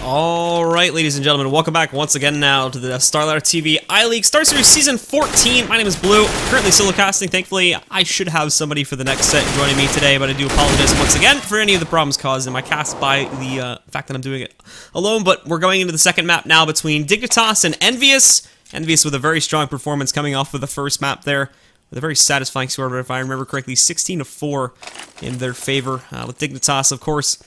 Alright, ladies and gentlemen, welcome back once again now to the StarSeries TV iLeague StarSeries Season 14. My name is Blue, currently solo casting. Thankfully, I should have somebody for the next set joining me today, but I do apologize once again for any of the problems caused in my cast by the fact that I'm doing it alone. But we're going into the second map now between Dignitas and EnVyUs. EnVyUs with a very strong performance coming off of the first map there, with a very satisfying score, if I remember correctly, 16-4 in their favor, with Dignitas, of course,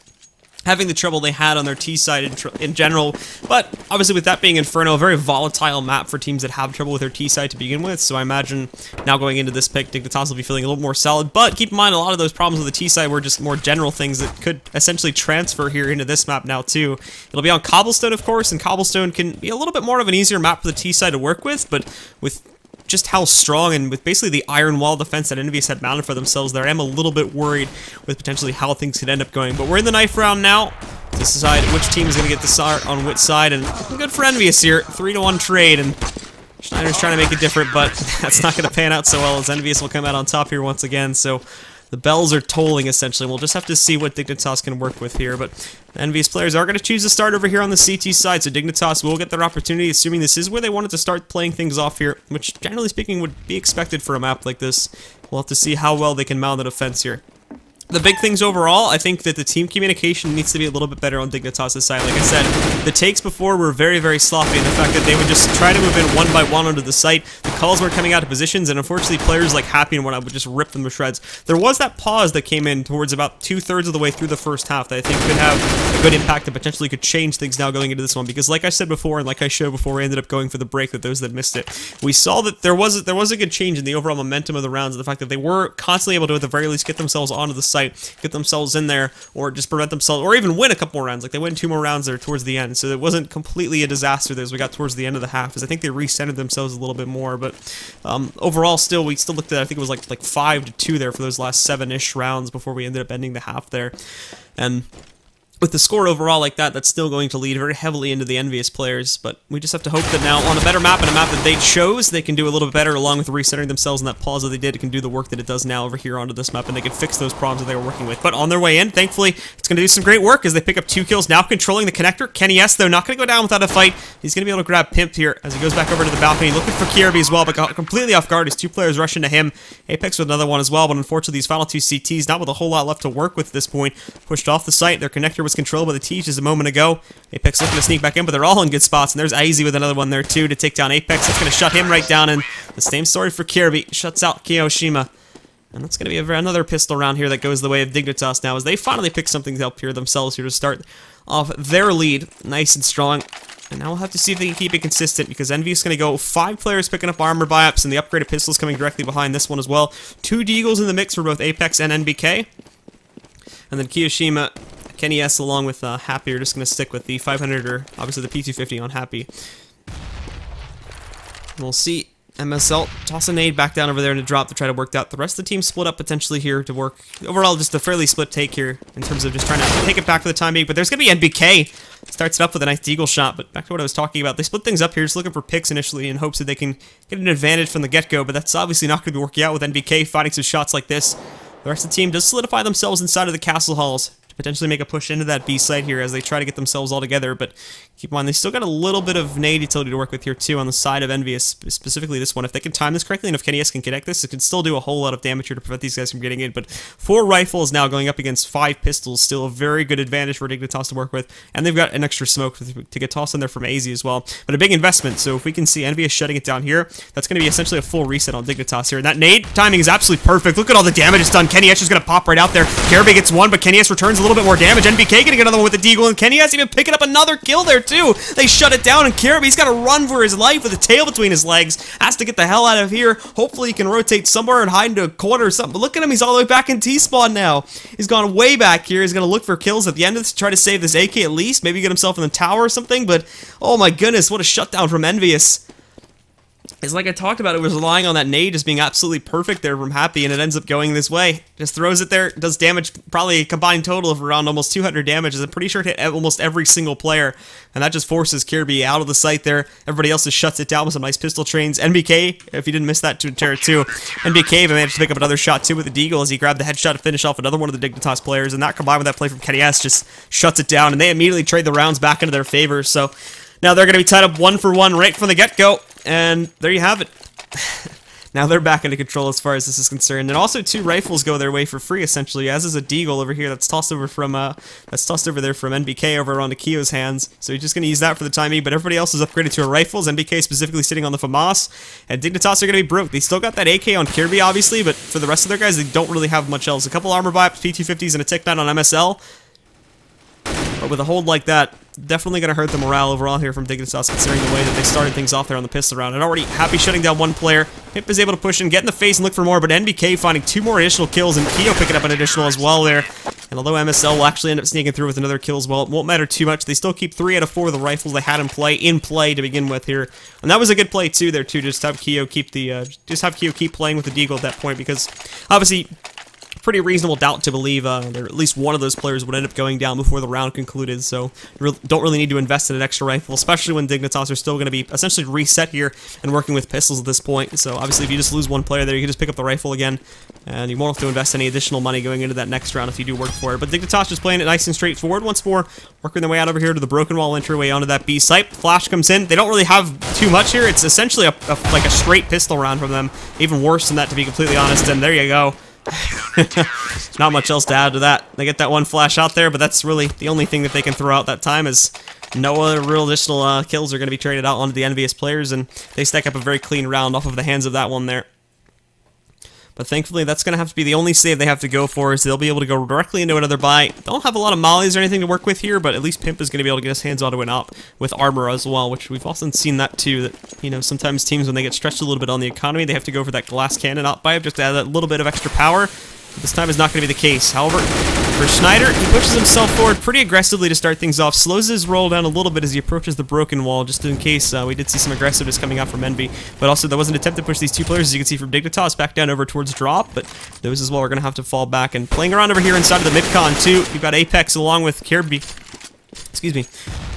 having the trouble they had on their T side in general. But obviously with that being Inferno, a very volatile map for teams that have trouble with their T side to begin with, so I imagine now going into this pick, Dignitas will be feeling a little more solid. But keep in mind, a lot of those problems with the T side were just more general things that could essentially transfer here into this map now too. It'll be on Cobblestone, of course, and Cobblestone can be a little bit more of an easier map for the T side to work with, but with just how strong and with basically the iron wall defense that EnVyUs had mounted for themselves there, I am a little bit worried with potentially how things could end up going. But we're in the knife round now to decide which team is going to get the start on which side, and good for EnVyUs here, 3-1 trade, and Schneider's trying to make it different, but that's not going to pan out so well as EnVyUs will come out on top here once again. So the bells are tolling, essentially. We'll just have to see what Dignitas can work with here, but EnVyUs players are going to choose to start over here on the CT side, so Dignitas will get their opportunity, assuming this is where they wanted to start playing things off here, which, generally speaking, would be expected for a map like this. We'll have to see how well they can mount the defense here. The big things overall, I think that the team communication needs to be a little bit better on Dignitas' side. Like I said, the takes before were very, very sloppy, and the fact that they would just try to move in one by one onto the site, the calls weren't coming out of positions, and unfortunately players like Happy and whatnot would just rip them to shreds. There was that pause that came in towards about 2/3 of the way through the first half that I think could have a good impact and potentially could change things now going into this one, because like I said before, and like I showed before, we ended up going for the break with those that missed it. We saw that there was a good change in the overall momentum of the rounds, and the fact that they were constantly able to, at the very least, get themselves onto the site, get themselves in there, or just prevent themselves, or even win a couple more rounds. Like they win 2 more rounds there towards the end, so it wasn't completely a disaster there as we got towards the end of the half, as I think they recentered themselves a little bit more. But overall, we still looked at, I think it was like 5-2 there for those last 7-ish rounds before we ended up ending the half there. And with the score overall like that, that's still going to lead very heavily into the EnVyUs players, but we just have to hope that now on a better map and a map that they chose, they can do a little bit better, along with recentering themselves, and that pause that they did, it can do the work that it does now over here onto this map, and they can fix those problems that they were working with. But on their way in, thankfully, it's going to do some great work as they pick up 2 kills, now controlling the connector. Kenny S, though, not going to go down without a fight. He's going to be able to grab Pimp here as he goes back over to the balcony, looking for Kirby as well, but got completely off guard as 2 players rush into him. Apex with another one as well, but unfortunately these final 2 CTs, not with a whole lot left to work with at this point, pushed off the site. Their connector was controlled by the T just a moment ago. Apex looking to sneak back in, but they're all in good spots, and there's Aizy with another one there too to take down Apex. That's going to shut him right down, and the same story for Kirby. Shuts out Kiyoshima. And that's going to be another pistol round here that goes the way of Dignitas now, as they finally pick something up here themselves here to start off their lead nice and strong. And now we'll have to see if they can keep it consistent, because EnVyUs is going to go 5 players picking up armor buy-ups, and the upgraded pistols coming directly behind this one as well. 2 Deagles in the mix for both Apex and NBK. And then Kiyoshima, Kenny S, along with Happy, are just going to stick with the 500, or obviously the P250 on Happy. And we'll see MSL toss a nade back down over there in a drop to try to work out. The rest of the team split up potentially here to work. Overall, just a fairly split take here in terms of just trying to take it back for the time being. But there's going to be NBK. Starts it up with a nice deagle shot, but back to what I was talking about. They split things up here, just looking for picks initially in hopes that they can get an advantage from the get-go, but that's obviously not going to be working out with NBK finding some shots like this. The rest of the team does solidify themselves inside of the castle halls, potentially make a push into that B site here as they try to get themselves all together, but keep in mind, they still got a little bit of nade utility to work with here too on the side of EnVyUs, specifically this one. If they can time this correctly and if Kenny S can connect this, it can still do a whole lot of damage here to prevent these guys from getting in. But 4 rifles now going up against 5 pistols, still a very good advantage for Dignitas to work with, and they've got an extra smoke to get tossed in there from AZ as well. But a big investment, so if we can see EnVyUs shutting it down here, that's going to be essentially a full reset on Dignitas here. And that nade timing is absolutely perfect. Look at all the damage it's done. Kenny S is going to pop right out there. Kirby gets 1, but Kenny S returns a little bit more damage. NBK getting another one with the deagle, and Kenny S even picking up another kill there too. They shut it down, and Kirby's got to run for his life with a tail between his legs. Has to get the hell out of here. Hopefully he can rotate somewhere and hide into a corner or something. But look at him, he's all the way back in T-spawn now. He's gone way back here. He's going to look for kills at the end of this, try to save this AK at least. Maybe get himself in the tower or something, but oh my goodness, what a shutdown from EnVyUs. It's like I talked about, it was relying on that nade just being absolutely perfect there from Happy, and it ends up going this way. Just throws it there, does damage, probably a combined total of around almost 200 damage. I'm pretty sure it hit almost every single player, and that just forces Kirby out of the sight there. Everybody else just shuts it down with some nice pistol trains. NBK, if you didn't miss that to Terra 2, NBK managed to pick up another shot too with the Deagle as he grabbed the headshot to finish off another one of the Dignitas players, and that combined with that play from Kenny S just shuts it down, and they immediately trade the rounds back into their favor. So now they're going to be tied up 1-for-1 right from the get-go, and there you have it. Now they're back into control as far as this is concerned, and also 2 rifles go their way for free essentially, as is a Deagle over here that's tossed over from there from NBK over onto Kio's hands. So he's just going to use that for the time being, but everybody else is upgraded to a rifles. NBK specifically sitting on the FAMAS, and Dignitas are going to be broke. They still got that AK on Kirby obviously, but for the rest of their guys, they don't really have much else. A couple armor buy-ups, P250s, and a Tech 9 on MSL. But with a hold like that, definitely going to hurt the morale overall here from Dignitas, considering the way that they started things off there on the pistol round. And already Happy shutting down one player. Pimp is able to push in, get in the face, and look for more, but NBK finding 2 more additional kills, and Keo picking up an additional as well there. And although MSL will actually end up sneaking through with another kill as well, it won't matter too much. They still keep 3 out of 4 of the rifles they had in play to begin with here. And that was a good play too there too, just have Keo keep keep playing with the Deagle at that point, because obviously pretty reasonable doubt to believe at least one of those players would end up going down before the round concluded, so you don't really need to invest in an extra rifle, especially when Dignitas are still going to be essentially reset here and working with pistols at this point. So obviously if you just lose one player there, you can just pick up the rifle again, and you won't have to invest any additional money going into that next round if you do work for it. But Dignitas just playing it nice and straightforward once more, working their way out over here to the broken wall entryway onto that B site. Flash comes in. They don't really have too much here. It's essentially like a straight pistol round from them, even worse than that to be completely honest, and there you go. Not much else to add to that. They get that one flash out there, but that's really the only thing that they can throw out that time, is no other real additional kills are going to be traded out onto the EnVyUs players, and they stack up a very clean round off of the hands of that one there. But thankfully, that's going to have to be the only save they have to go for, is they'll be able to go directly into another buy. Don't have a lot of mollies or anything to work with here, but at least Pimp is going to be able to get his hands onto an op with armor as well, which we've often seen that too, that, you know, sometimes teams, when they get stretched a little bit on the economy, they have to go for that glass cannon op buy just to add that little bit of extra power. This time is not going to be the case. However, for Schneider, he pushes himself forward pretty aggressively to start things off, slows his roll down a little bit as he approaches the broken wall, just in case we did see some aggressiveness coming out from Envy. But also, there was an attempt to push these 2 players, as you can see from Dignitas, back down over towards drop, but those as well are going to have to fall back. And playing around over here inside of the mid-con too, you've got Apex along with Kirby. Excuse me.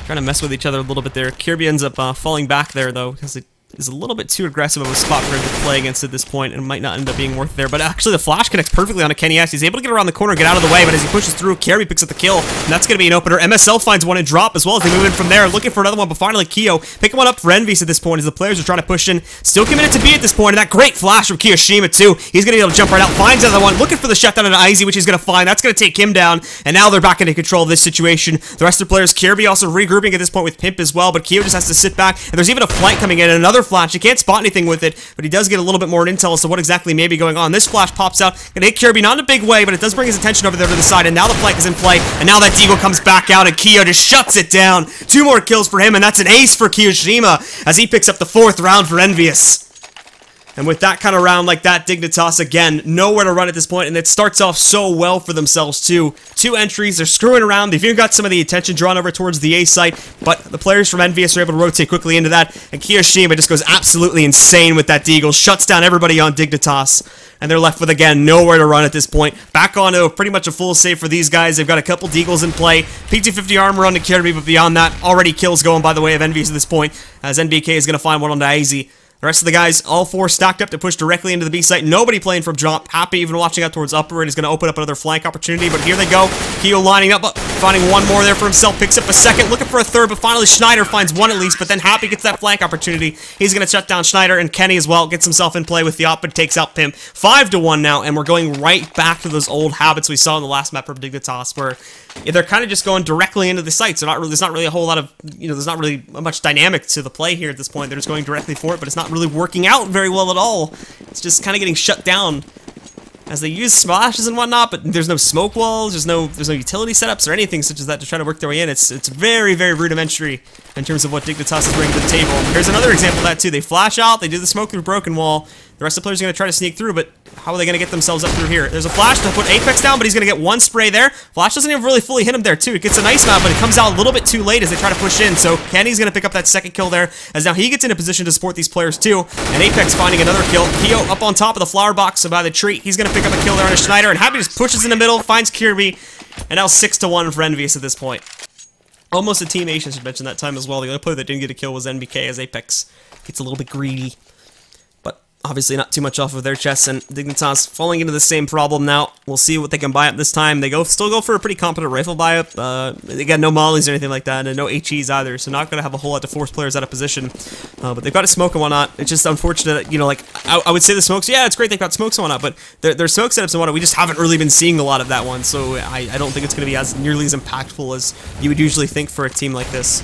Trying to mess with each other a little bit there. Kirby ends up falling back there, though, because it is a little bit too aggressive of a spot for him to play against at this point, and might not end up being worth it there. But actually, the flash connects perfectly onto Kenny S. He's able to get around the corner and get out of the way, but as he pushes through, Kirby picks up the kill, and that's going to be an opener. MSL finds one in drop as well as they move in from there, looking for another one, but finally Keo picking one up for EnVyUs at this point as the players are trying to push in. Still committed to B at this point, and that great flash from Kiyoshima too. He's going to be able to jump right out, finds another one, looking for the shutdown on Izzy, which he's going to find. That's going to take him down, and now they're back into control of this situation. The rest of the players, Kirby also regrouping at this point with Pimp as well, but Keo just has to sit back, and there's even a flank coming in, and another flash. He can't spot anything with it, but he does get a little bit more intel as to what exactly may be going on. This flash pops out, gonna hit Kirby, not in a big way, but it does bring his attention over there to the side, and now the flank is in play, and now that Deagle comes back out, and Keo just shuts it down. 2 more kills for him, and that's an ace for Kiyoshima, as he picks up the 4th round for EnVyUs. And with that kind of round like that, Dignitas, again, nowhere to run at this point, and it starts off so well for themselves, too. 2 entries, they're screwing around, they've even got some of the attention drawn over towards the A site, but the players from EnVyUs are able to rotate quickly into that, and Kiyoshima just goes absolutely insane with that Deagle, shuts down everybody on Dignitas, and they're left with, again, nowhere to run at this point. Back on to pretty much a full save for these guys. They've got a couple Deagles in play, P250 armor on to Kirby, but beyond that, already kills going by the way of EnVyUs at this point, as NBK is going to find one on Izzy. The rest of the guys, all 4 stacked up to push directly into the B site. Nobody playing from drop. Happy even watching out towards upper. It is going to open up another flank opportunity, but here they go. Keo lining up, finding one more there for himself. Picks up a second, looking for a third, but finally Schneider finds one at least, but then Happy gets that flank opportunity. He's going to shut down Schneider, and Kenny as well gets himself in play with the op, but takes out Pimp. 5-1 now, and we're going right back to those old habits we saw in the last map from Dignitas, where they're kind of just going directly into the sites. There's not really a whole lot of, there's not really much dynamic to the play here at this point. They're just going directly for it, but it's not really working out very well at all. It's just kind of getting shut down as they use splashes and whatnot, but there's no smoke walls, there's no utility setups or anything such as that to try to work their way in. It's very, very rudimentary in terms of what Dignitas is bringing to the table. Here's another example of that too. They flash out, they do the smoke through broken wall. The rest of the players are going to try to sneak through, but how are they going to get themselves up through here? There's a flash to put Apex down, but he's going to get one spray there. Flash doesn't even really fully hit him there, too. It gets a nice amount, but it comes out a little bit too late as they try to push in. So Kenny's going to pick up that second kill there, as now he gets in a position to support these players, too. And Apex finding another kill. Keo up on top of the flower box, so by the tree, he's going to pick up a kill there on a Schneider, and Happy just pushes in the middle, finds Kirby, and now 6-1 for EnVyUs at this point. Almost a team ace, I should mention that time as well. The only player that didn't get a kill was NBK, as Apex gets a little bit greedy. Obviously not too much off of their chests, and Dignitas falling into the same problem now. We'll see what they can buy up this time. They still go for a pretty competent rifle buy up. They got no mollies or anything like that, and no HEs either, so not going to have a whole lot to force players out of position. But they've got a smoke and whatnot. It's just unfortunate, you know, like, I would say the smokes, yeah, it's great they've got smokes and whatnot, but their smoke setups and whatnot, we just haven't really been seeing a lot of that one, so I don't think it's going to be as nearly as impactful as you would usually think for a team like this.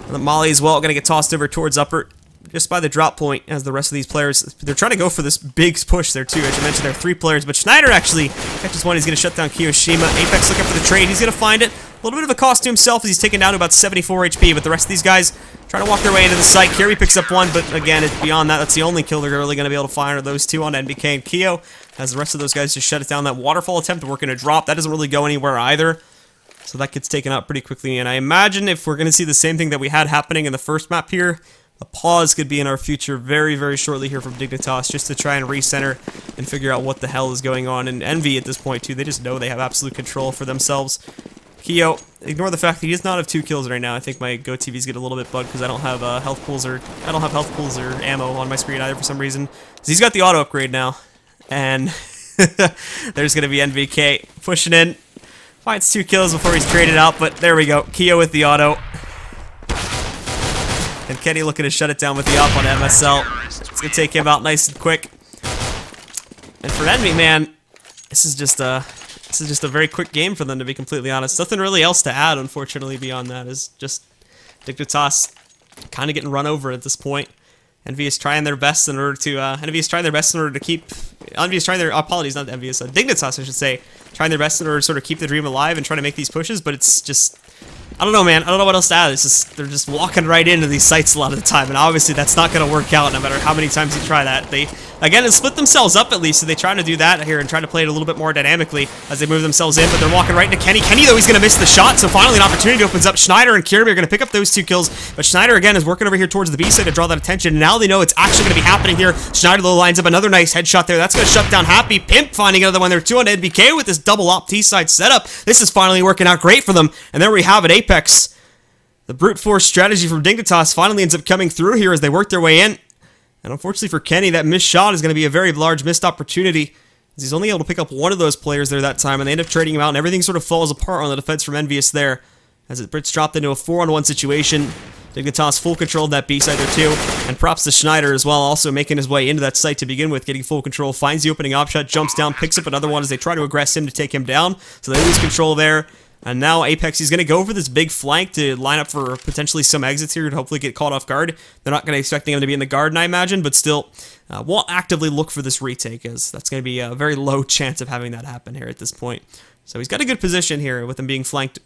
And the molly as well, going to get tossed over towards upper, just by the drop point, as the rest of these players, they're trying to go for this big push there too. As you mentioned, there are 3 players, but Schneider actually catches one. He's going to shut down Kiyoshima. Apex looking for the trade. He's going to find it. A little bit of a cost to himself as he's taken down to about 74 HP, but the rest of these guys trying to walk their way into the site. Kirby picks up one, but again, it's beyond that. That's the only kill they're really going to be able to find, are those 2 on NBK and Keo, as the rest of those guys just shut it down. That waterfall attempt working a drop, that doesn't really go anywhere either. So that gets taken out pretty quickly, and I imagine if we're going to see the same thing that we had happening in the first map here, a pause could be in our future very, very shortly here from Dignitas, just to try and recenter and figure out what the hell is going on. And Envy at this point too, they just know they have absolute control for themselves. Keo, ignore the fact that he does not have 2 kills right now. I think my Go TVs get a little bit bugged because I don't have health pools or ammo on my screen either for some reason. So he's got the auto upgrade now, and there's gonna be NVK pushing in. Finds 2 kills before he's traded out, but there we go. Keo with the auto. And Kenny looking to shut it down with the up on MSL. It's going to take him out nice and quick. And for Envy, man, this is just a very quick game for them, to be completely honest. Nothing really else to add, unfortunately, beyond that. Is just Dignitas kind of getting run over at this point. EnVyUs trying their best in order to keep. EnVyUs trying their apologies, not EnVyUs. Dignitas, I should say, trying their best in order to sort of keep the dream alive and trying to make these pushes, but it's just, I don't know, man. I don't know what else to add. It's just, they're just walking right into these sites a lot of the time, and obviously that's not going to work out no matter how many times you try that. They, again, split themselves up at least, so they try to do that here and try to play it a little bit more dynamically as they move themselves in, but they're walking right into Kenny. Kenny, though, he's going to miss the shot, so finally an opportunity opens up. Schneider and Kirby are going to pick up those 2 kills, but Schneider, again, is working over here towards the B side to draw that attention, and now they know it's actually going to be happening here. Schneider, though, lines up another nice headshot there. That's going to shut down Happy. Pimp finding another one there, 2 on NBK with this double op T-side setup. This is finally working out great for them, and there we have it, Apex. The brute force strategy from Dignitas finally ends up coming through here as they work their way in. And unfortunately for Kenny, that missed shot is going to be a very large missed opportunity, as he's only able to pick up one of those players there that time, and they end up trading him out, and everything sort of falls apart on the defense from EnVyUs there, as it Brits dropped into a 4-on-1 situation. Dignitas full control of that B side there too, and props to Schneider as well, also making his way into that site to begin with, getting full control, finds the opening op shot, jumps down, picks up another one as they try to aggress him to take him down, so they lose control there. And now Apex, he's going to go for this big flank to line up for potentially some exits here to hopefully get caught off guard. They're not going to expect him to be in the garden, I imagine, but still won't actively look for this retake, as that's going to be a very low chance of having that happen here at this point. So he's got a good position here with him being flanked.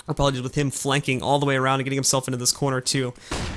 Apologies, with him flanking all the way around and getting himself into this corner too.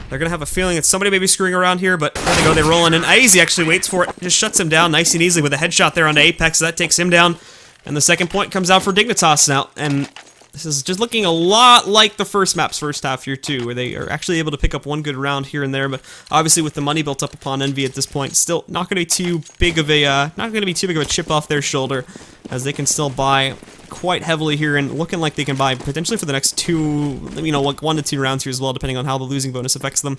They're going to have a feeling that somebody may be screwing around here, but there they go, they roll in, and Aizy actually waits for it, just shuts him down nice and easily with a headshot there onto Apex, so that takes him down. And the second point comes out for Dignitas now, and this is just looking a lot like the first map's first half here too, where they are actually able to pick up one good round here and there, but obviously with the money built up upon Envy at this point, still not going to be too big of a chip off their shoulder, as they can still buy quite heavily here, and looking like they can buy potentially for the next 2, you know, like 1 to 2 rounds here as well, depending on how the losing bonus affects them.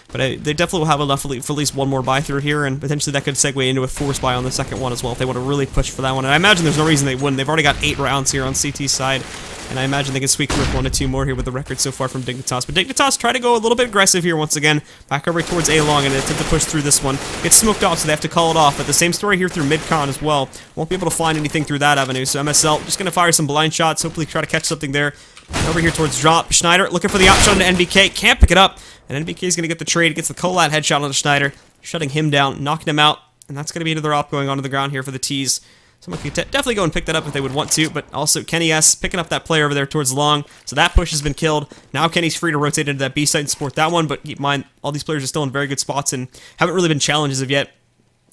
But they definitely will have enough for at least one more buy through here, and potentially that could segue into a force buy on the second one as well if they want to really push for that one. And I imagine there's no reason they wouldn't. They've already got 8 rounds here on CT's side, and I imagine they can squeak through with 1 to 2 more here with the record so far from Dignitas. But Dignitas try to go a little bit aggressive here once again, back over towards A-Long, and attempt to push through this one. Gets smoked off, so they have to call it off. But the same story here through mid-con as well. Won't be able to find anything through that avenue, so MSL just going to fire some blind shots, hopefully try to catch something there. And over here towards drop, Schneider looking for the option to NBK, can't pick it up, and NBK is going to get the trade, gets the Colat headshot on Schneider, shutting him down, knocking him out, and that's going to be another op going onto the ground here for the T's. Someone could definitely go and pick that up if they would want to, but also Kenny S picking up that player over there towards long, so that push has been killed. Now Kenny's free to rotate into that B side and support that one, but keep in mind, all these players are still in very good spots and haven't really been challenged as of yet.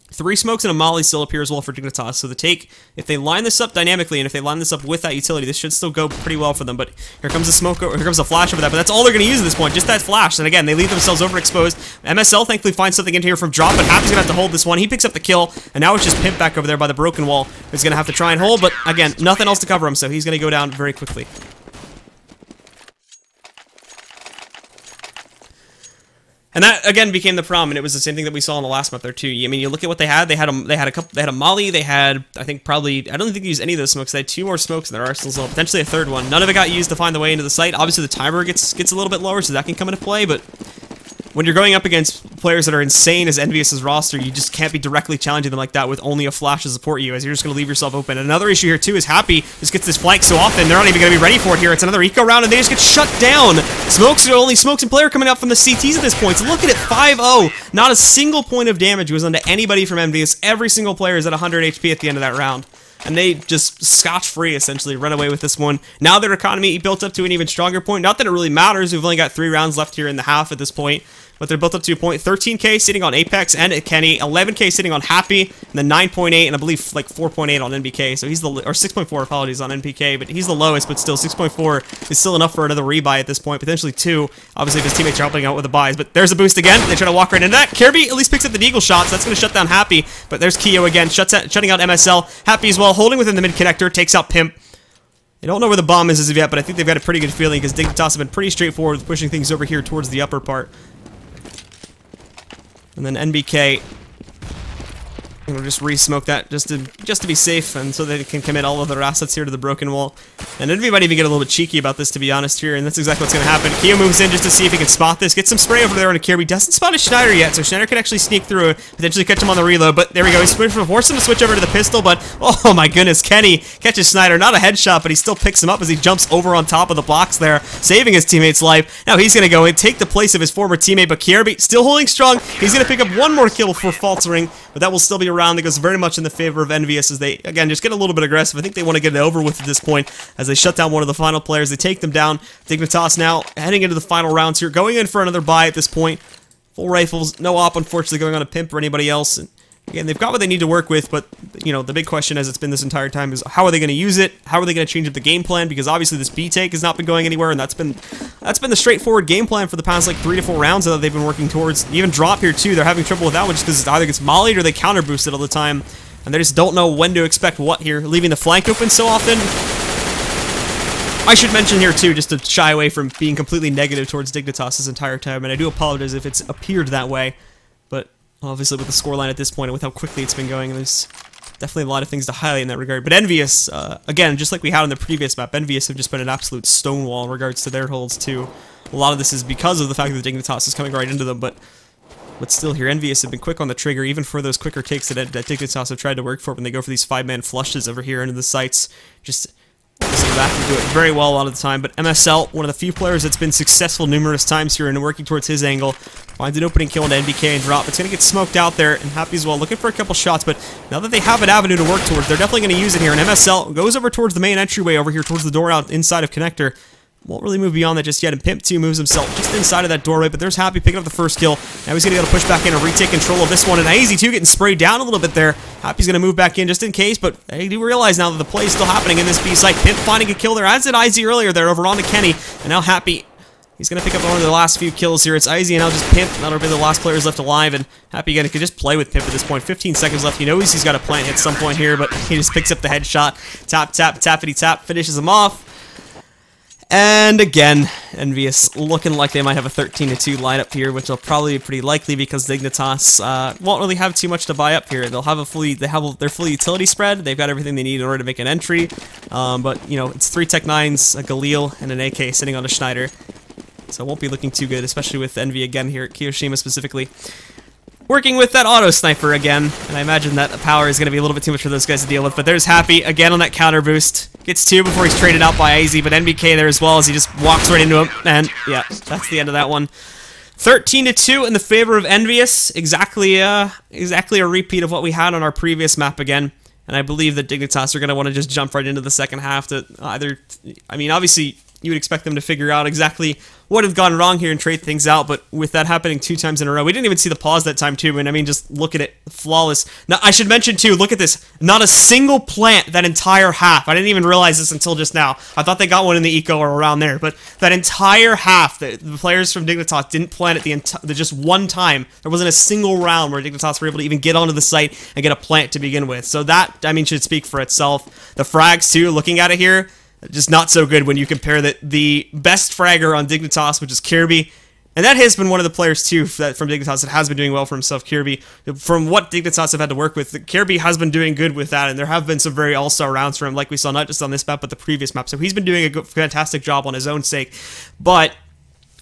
3 smokes and a molly still appear as well for Dignitas. So the take, if they line this up dynamically, and if they line this up with that utility, this should still go pretty well for them. But here comes a smoke, here comes a flash over that. But that's all they're going to use at this point, just that flash. And again, they leave themselves overexposed. MSL thankfully finds something in here from Drop, but Happy's going to have to hold this one. He picks up the kill, and now it's just Pimp back over there by the broken wall. He's going to have to try and hold, but again, nothing else to cover him, so he's going to go down very quickly. And that again became the problem, and it was the same thing that we saw in the last map there too. I mean, you look at what they had. They had a molly. They had, I think, probably, I don't think they used any of those smokes. They had 2 more smokes in their arsenals, potentially a 3rd one. None of it got used to find the way into the site. Obviously, the timer gets a little bit lower, so that can come into play. But when you're going up against players that are insane as EnVyUs' roster, you just can't be directly challenging them like that with only a flash to support you, as you're just going to leave yourself open. Another issue here, too, is Happy just gets this flank so often, they're not even going to be ready for it here. It's another eco round, and they just get shut down. Smokes are only smokes and player coming out from the CTs at this point. So look at it, 5-0. Not a single point of damage was onto anybody from EnVyUs. Every single player is at 100 HP at the end of that round. And they just scotch-free, essentially, run away with this one. Now their economy built up to an even stronger point. Not that it really matters. We've only got 3 rounds left here in the half at this point. But they're built up to a point. 13k sitting on Apex and Kenny. 11k sitting on Happy. And then 9.8 and I believe like 4.8 on NBK. So he's the... Or 6.4, apologies, on NPK. But he's the lowest, but still 6.4 is still enough for another rebuy at this point. Potentially 2. Obviously, if his teammates are helping out with the buys. But there's a boost again. They try to walk right into that. Kirby at least picks up the Deagle shot. So that's going to shut down Happy. But there's Keo again. Shutting out MSL. Happy as well. Holding within the mid-connector. Takes out Pimp. I don't know where the bomb is as of yet, but I think they've got a pretty good feeling because Dignitas have been pretty straightforward with pushing things over here towards the upper part. And then NBK, we'll just re-smoke that just to be safe, and so they can commit all of their assets here to the broken wall. And Envy might even get a little bit cheeky about this, to be honest here, and that's exactly what's going to happen. Keo moves in just to see if he can spot this, get some spray over there on Kirby. Doesn't spot a Schneider yet, so Schneider can actually sneak through, potentially catch him on the reload. But there we go, he's forced him to switch over to the pistol, but oh my goodness, Kenny catches Schneider. Not a headshot, but he still picks him up as he jumps over on top of the blocks there, saving his teammate's life. Now he's going to go and take the place of his former teammate, but Kirby still holding strong. He's going to pick up one more kill before faltering, but that will still be a round that goes very much in the favor of EnVyUs as they, again, just get a little bit aggressive. I think they want to get it over with at this point as they shut down one of the final players. They take them down. Dignitas now heading into the final rounds here, going in for another buy at this point. Full rifles, no op, unfortunately, going on a Pimp or anybody else. And again, they've got what they need to work with, but, you know, the big question as it's been this entire time is how are they going to use it? How are they going to change up the game plan? Because obviously this B take has not been going anywhere, and that's been the straightforward game plan for the past, like, 3 to 4 rounds that they've been working towards. Even Drop here, too. They're having trouble with that one just because it either gets mollied or they counter boosted all the time. And they just don't know when to expect what here, leaving the flank open so often. I should mention here, too, just to shy away from being completely negative towards Dignitas this entire time, and I do apologize if it's appeared that way, but obviously with the scoreline at this point and with how quickly it's been going, there's definitely a lot of things to highlight in that regard. But EnVyUs, again, just like we had on the previous map, EnVyUs have just been an absolute stonewall in regards to their holds, too. A lot of this is because of the fact that Dignitas is coming right into them, but still here, EnVyUs have been quick on the trigger, even for those quicker takes that Dignitas have tried to work for when they go for these 5-man flushes over here into the sites. Just back and do it very well a lot of the time. But MSL, one of the few players that's been successful numerous times here and working towards his angle, finds an opening kill into NBK and Drop. It's going to get smoked out there, and Happy as well, looking for a couple shots, but now that they have an avenue to work towards, they're definitely going to use it here, and MSL goes over towards the main entryway over here towards the door out inside of Connector. Won't really move beyond that just yet, and Pimp 2 moves himself just inside of that doorway, but there's Happy picking up the first kill. Now he's going to be able to push back in and retake control of this one, and Easy 2 getting sprayed down a little bit there. Happy's going to move back in just in case, but they do realize now that the play is still happening in this B site. Pimp finding a kill there, as did Izzy earlier there, over onto Kenny, and now Happy, he's going to pick up one of the last few kills here. It's Izzy and now just Pimp. That'll be the last players left alive, and Happy again can just play with Pimp at this point. 15 seconds left. He knows he's got a plant at some point here, but he just picks up the headshot. Tap, tap, tappity tap, finishes him off. And again, EnVyUs looking like they might have a 13-2 lineup here, which will probably be pretty likely because Dignitas won't really have too much to buy up here. They'll have their full utility spread. They've got everything they need in order to make an entry. But you know, it's 3 Tech 9s, a Galil, and an AK sitting on a Schneider, so it won't be looking too good, especially with Envy again here at Kiyoshima specifically. Working with that auto sniper again, and I imagine that the power is going to be a little bit too much for those guys to deal with, but there's Happy again on that counter boost. Gets 2 before he's traded out by AZ, but NBK there as well as he just walks right into him, and yeah, that's the end of that one. 13-2 in the favor of EnVyUs, exactly a repeat of what we had on our previous map again. And I believe that Dignitas are going to want to just jump right into the second half to either, I mean, obviously, you would expect them to figure out exactly what had gone wrong here and trade things out, but with that happening 2 times in a row, we didn't even see the pause that time too, and I mean, just look at it, flawless. Now, I should mention too, look at this, not a single plant that entire half. I didn't even realize this until just now. I thought they got one in the eco or around there, but that entire half, the players from Dignitas didn't plant it just one time. There wasn't a single round where Dignitas were able to even get onto the site and get a plant to begin with. So that, I mean, should speak for itself. The frags too, looking at it here, just not so good when you compare that the best fragger on Dignitas, which is Kirby, and that has been one of the players too from Dignitas that has been doing well for himself, Kirby. From what Dignitas have had to work with, Kirby has been doing good with that, and there have been some very all-star rounds for him, like we saw not just on this map, but the previous map. So he's been doing a good, fantastic job on his own sake. But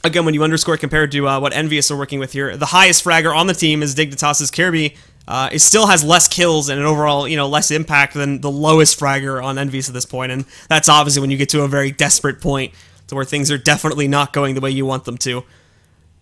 again, when you underscore compared to what EnVyUs are working with here, the highest fragger on the team is Dignitas' Kirby. It still has less kills and an overall, less impact than the lowest fragger on EnVyUs at this point, and that's obviously when you get to a very desperate point to where things are definitely not going the way you want them to.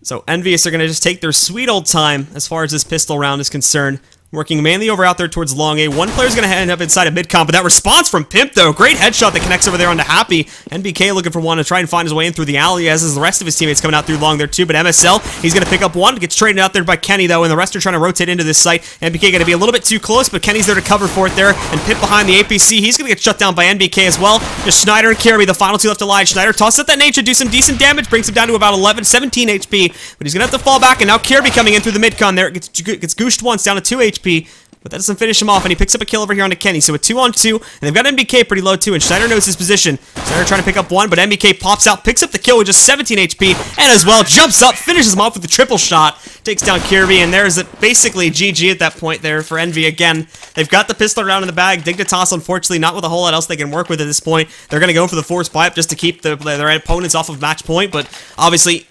So EnVyUs are going to just take their sweet old time as far as this pistol round is concerned. Working mainly over out there towards long A. One player's going to end up inside of mid-comp, but that response from Pimp, though, great headshot that connects over there onto Happy. NBK looking for one to try and find his way in through the alley, as is the rest of his teammates coming out through long there, too. But MSL, he's going to pick up one, gets traded out there by Kenny, though, and the rest are trying to rotate into this site. NBK going to be a little bit too close, but Kenny's there to cover for it there, and Pimp behind the APC. He's going to get shut down by NBK as well. Just Schneider and Kirby, the final two left alive. Schneider tosses at that nature, do some decent damage, brings him down to about 17 HP, but he's going to have to fall back, and now Kirby coming in through the mid-con there. Gets gooshed once, down to 2 HP. But that doesn't finish him off, and he picks up a kill over here onto Kenny. So a 2-on-2, and they've got NBK pretty low too, and Schneider knows his position. Schneider trying to pick up one, but NBK pops out, picks up the kill with just 17 HP, and as well jumps up, finishes him off with the triple shot, takes down Kirby, and there's basically GG at that point there for Envy again. They've got the pistol round in the bag. Dignitas, unfortunately, not with a whole lot else they can work with at this point. They're going to go for the force pipe just to keep their opponents off of match point, but obviously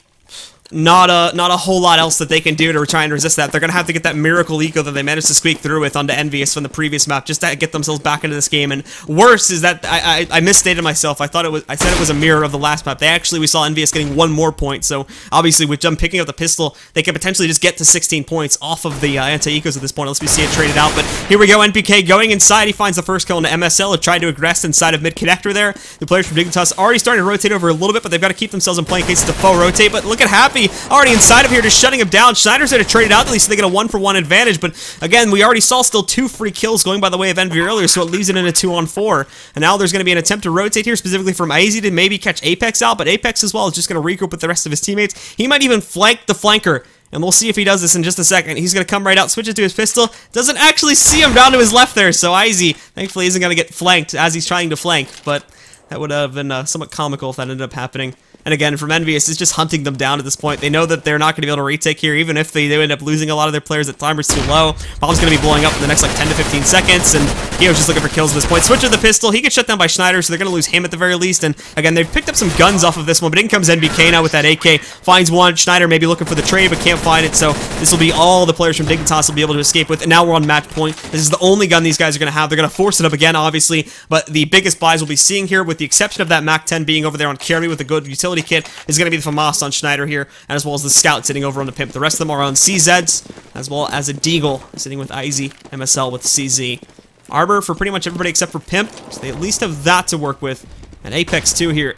not a whole lot else that they can do to try and resist that. They're going to have to get that miracle eco that they managed to squeak through with onto EnVyUs from the previous map just to get themselves back into this game. And worse is that I misstated myself. I said it was a mirror of the last map. We saw EnVyUs getting 1 more point. So obviously with them picking up the pistol, they could potentially just get to 16 points off of the anti-ecos at this point. Unless we see it traded out. But here we go. NPK going inside. He finds the first kill into MSL. It tried to aggress inside of mid connector there. The players from Dignitas already starting to rotate over a little bit, but they've got to keep themselves in play in case it's a faux rotate. But look at Happy already inside of here, just shutting him down. Schneider's there to trade it out, at least so they get a 1-for-1 advantage, but again, we already saw still 2 free kills going by the way of Envy earlier, so it leaves it in a 2-on-4, and now there's going to be an attempt to rotate here, specifically from AZ to maybe catch Apex out, but Apex as well is just going to regroup with the rest of his teammates. He might even flank the flanker, and we'll see if he does this in just a second. He's going to come right out, switch it to his pistol, doesn't actually see him down to his left there, so IZ thankfully isn't going to get flanked as he's trying to flank, but that would have been somewhat comical if that ended up happening. And again, from EnVyUs, it's just hunting them down at this point. They know that they're not going to be able to retake here, even if they end up losing a lot of their players. That timer's too low. Bomb's going to be blowing up in the next, 10 to 15 seconds, and Gio's just looking for kills at this point. Switch to the pistol. He gets shut down by Schneider, so they're going to lose him at the very least. And again, they've picked up some guns off of this one, but in comes NBK now with that AK. Finds one. Schneider maybe looking for the trade, but can't find it, so this will be all the players from Dignitas will be able to escape with. And now we're on match point. This is the only gun these guys are going to have. They're going to force it up again, obviously, but the biggest buys we'll be seeing here, with the exception of that MAC-10 being over there on Kirby with a good utility kit, is going to be the FAMAS on Schneider here, as well as the Scout sitting over on the Pimp. The rest of them are on CZs, as well as a Deagle sitting with IZ, MSL with CZ. Arbor for pretty much everybody except for Pimp, so they at least have that to work with. And Apex too here.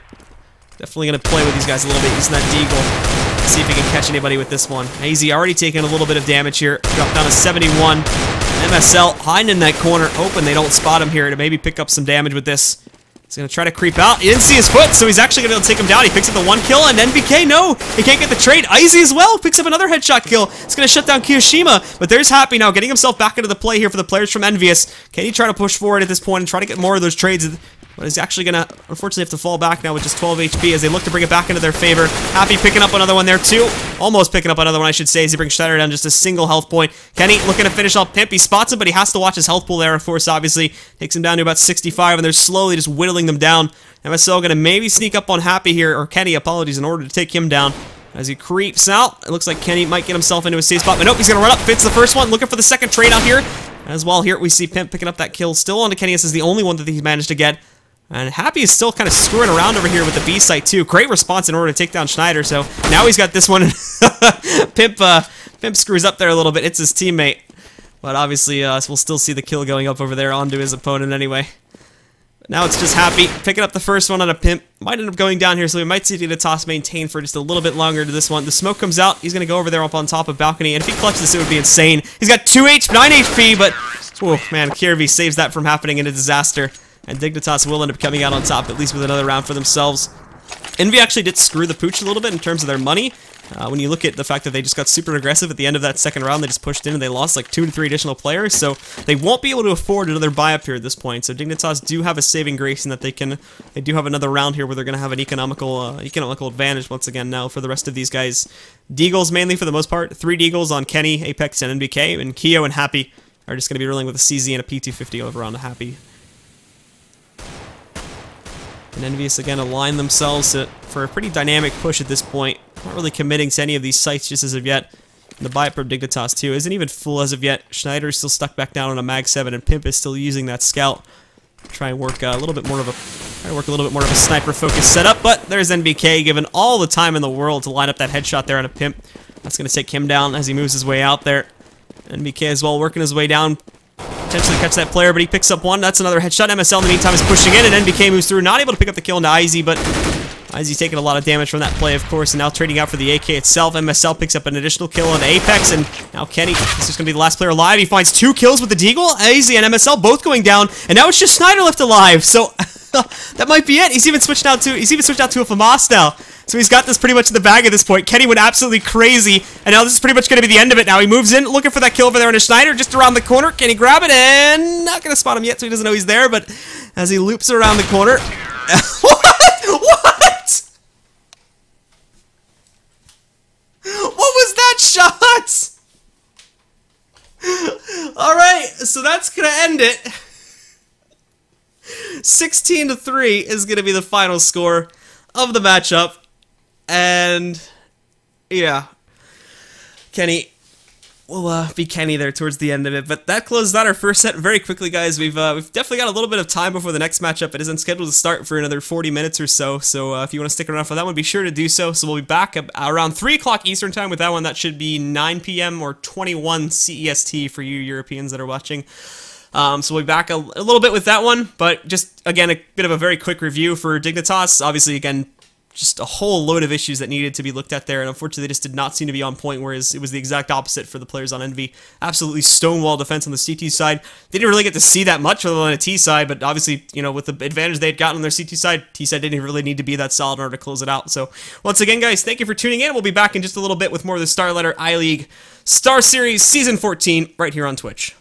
Definitely going to play with these guys a little bit using that Deagle. Let's see if he can catch anybody with this one. AZ already taking a little bit of damage here. Dropped down to 71. MSL hiding in that corner, hoping they don't spot him here to maybe pick up some damage with this. He's going to try to creep out. He didn't see his foot, so he's actually going to be able to take him down. He picks up the 1 kill, and NBK, no! He can't get the trade. Izzy as well picks up another headshot kill. It's going to shut down Kiyoshima, but there's Happy now, getting himself back into the play here for the players from EnVyUs. Can he try to push forward at this point and try to get more of those trades? But he's actually going to, unfortunately, have to fall back now with just 12 HP as they look to bring it back into their favor. Happy picking up another one there, too. Almost picking up another one, I should say, as he brings Schneider down just a single health point. Kenny looking to finish off Pimp. He spots him, but he has to watch his health pool there, of course, obviously. Takes him down to about 65, and they're slowly just whittling them down. MSL going to maybe sneak up on Happy here, or Kenny, apologies, in order to take him down. As he creeps out, it looks like Kenny might get himself into a safe spot, but nope, he's going to run up, fits the first one, looking for the second trade out here. As well, here we see Pimp picking up that kill, still onto Kenny. This is the only one that he's managed to get. And Happy is still kind of screwing around over here with the B site too. Great response in order to take down Schneider, so now he's got this one. Pimp screws up there a little bit, it's his teammate. But obviously, we'll still see the kill going up over there onto his opponent anyway. Now it's just Happy picking up the first one on a pimp. Might end up going down here, so we might see Dignitas maintain for just a little bit longer to this one. The smoke comes out. He's going to go over there up on top of balcony, and if he clutches this, it would be insane. He's got 9 HP, but oh man, Kirby saves that from happening in a disaster, and Dignitas will end up coming out on top, at least with another round for themselves. EnVy actually did screw the pooch a little bit in terms of their money. When you look at the fact that they just got super aggressive at the end of that second round, they just pushed in and they lost like 2 to 3 additional players, so they won't be able to afford another buy up here at this point. So Dignitas do have a saving grace in that they do have another round here where they're going to have an economical advantage once again now for the rest of these guys. Deagles mainly for the most part, 3 Deagles on Kenny, Apex, and NBK, and Keo and Happy are just going to be rolling with a CZ and a P250 over on Happy. And EnVyUs again align themselves for a pretty dynamic push at this point. Not really committing to any of these sites just as of yet. And the buy-up from Dignitas too isn't even full as of yet. Schneider is still stuck back down on a Mag 7, and Pimp is still using that scout. Try and work a little bit more of a sniper-focused setup, but there's NBK given all the time in the world to line up that headshot there on a Pimp. That's going to take him down as he moves his way out there. NBK as well working his way down. Potentially catch that player, but he picks up one. That's another headshot. MSL in the meantime is pushing in, and NBK moves through. Not able to pick up the kill into Izzy, but Izzy taking a lot of damage from that play, of course, and now trading out for the AK itself. MSL picks up an additional kill on Apex, and now Kenny is just going to be the last player alive. He finds 2 kills with the Deagle. Izzy and MSL both going down, and now it's just Schneider left alive, so that might be it. He's even switched out to a FAMAS now. So he's got this pretty much in the bag at this point. Kenny went absolutely crazy, and now this is pretty much going to be the end of it now. He moves in, looking for that kill over there on a Schneider, just around the corner. Can he grab it? And not going to spot him yet, so he doesn't know he's there, but as he loops around the corner... What? What was that shot? Alright, so that's going to end it. 16-3 is going to be the final score of the matchup. And yeah, Kenny will be Kenny there towards the end of it. But that closes out our first set very quickly, guys. We've definitely got a little bit of time before the next matchup. It isn't scheduled to start for another 40 minutes or so. So if you want to stick around for that one, be sure to do so. So we'll be back around 3 o'clock Eastern time with that one. That should be 9 p.m. or 21 CEST for you Europeans that are watching. So we'll be back a little bit with that one. But just, again, a bit of a very quick review for Dignitas. Obviously, again, just a whole load of issues that needed to be looked at there, and unfortunately they just did not seem to be on point, whereas it was the exact opposite for the players on EnVy. Absolutely stonewall defense on the CT side. They didn't really get to see that much other than a T side, but obviously, you know, with the advantage they had gotten on their CT side, T side didn't really need to be that solid in order to close it out. So, once again, guys, thank you for tuning in. We'll be back in just a little bit with more of the StarLetter I-League Star Series Season 14 right here on Twitch.